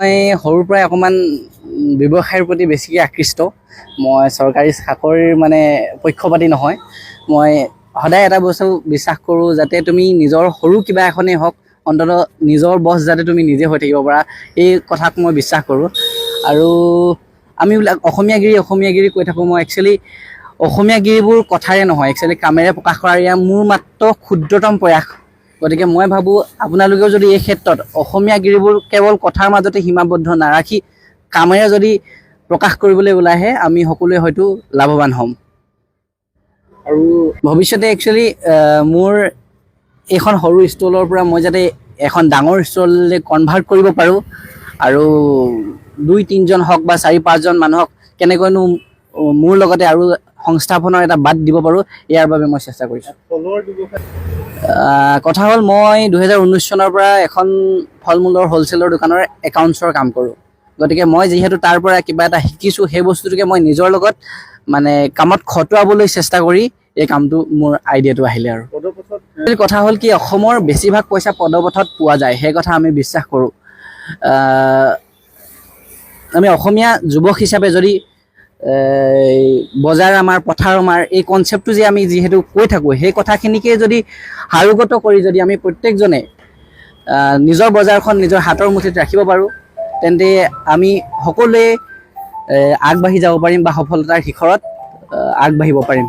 মই সৰুৰ পৰাই অকণমান ব্যৱসায়ৰ প্ৰতি বেছিকৈ আকৃষ্ট। মই চৰকাৰী চাকৰিৰ মানে পক্ষপাতী নহয়। মই সদায় এটা বস্তু বিশ্বাস কৰোঁ, যাতে তুমি নিজৰ সৰু কিবা এখনেই হওক অন্ততঃ নিজৰ বছ যাতে তুমি নিজে হৈ থাকিব পাৰা, এই কথাক মই বিশ্বাস কৰোঁ। আৰু আমিবিলাক অসমীয়াগিৰি কৈ থাকোঁ। মই একচুৱেলি অসমীয়াগিৰিবোৰ কথাৰে নহয়, একচুৱেলি কামেৰে প্ৰকাশ কৰা এয়া মোৰ মাত্ৰ ক্ষুদ্ৰতম প্ৰয়াস। গতিকে মই ভাবোঁ আপোনালোকেও যদি এই ক্ষেত্ৰত অসমীয়াগিৰিবোৰ কেৱল কথাৰ মাজতে সীমাবদ্ধ নাৰাখি কামেৰে যদি প্ৰকাশ কৰিবলৈ ওলাই আহে, আমি সকলোৱে হয়তো লাভৱান হ'ম। আৰু ভৱিষ্যতে একচুৱেলি মোৰ এইখন সৰু ষ্টলৰ পৰা মই যাতে এখন ডাঙৰ ষ্টললৈ কনভাৰ্ট কৰিব পাৰোঁ, আৰু 2-3জন হওক বা 4-5জন মানুহক কেনেকৈনো মোৰ লগতে আৰু সংস্থাপনৰ এটা বাট দিব পাৰোঁ, ইয়াৰ বাবে মই চেষ্টা কৰিছোঁ। কথা হ'ল, মই 2019 চনৰ পৰা এখন ফল মূলৰ হ'লচেলৰ দোকানৰ একাউণ্টছৰ কাম কৰোঁ। গতিকে মই যিহেতু তাৰ পৰা কিবা এটা শিকিছোঁ, সেই বস্তুটোকে মই নিজৰ লগত মানে কামত খটুৱাবলৈ চেষ্টা কৰি এই কামটো মোৰ আইডিয়াটো আহিলে। আৰু কথা হ'ল কি, অসমৰ বেছিভাগ পইচা পদপথত পোৱা যায়, সেই কথা আমি বিশ্বাস কৰোঁ। আমি অসমীয়া যুৱক হিচাপে যদি বজাৰ আমাৰ পথাৰ আমাৰ এই কনচেপ্টটো যে আমি যিহেতু কৈ থাকোঁ, সেই কথাখিনিকে যদি সাৰোগত কৰি যদি আমি প্ৰত্যেকজনে নিজৰ বজাৰখন নিজৰ হাতৰ মুঠিত ৰাখিব পাৰোঁ, তেন্তে আমি সকলোৱে আগবাঢ়ি যাব পাৰিম বা সফলতাৰ শিখৰত আগবাঢ়িব পাৰিম।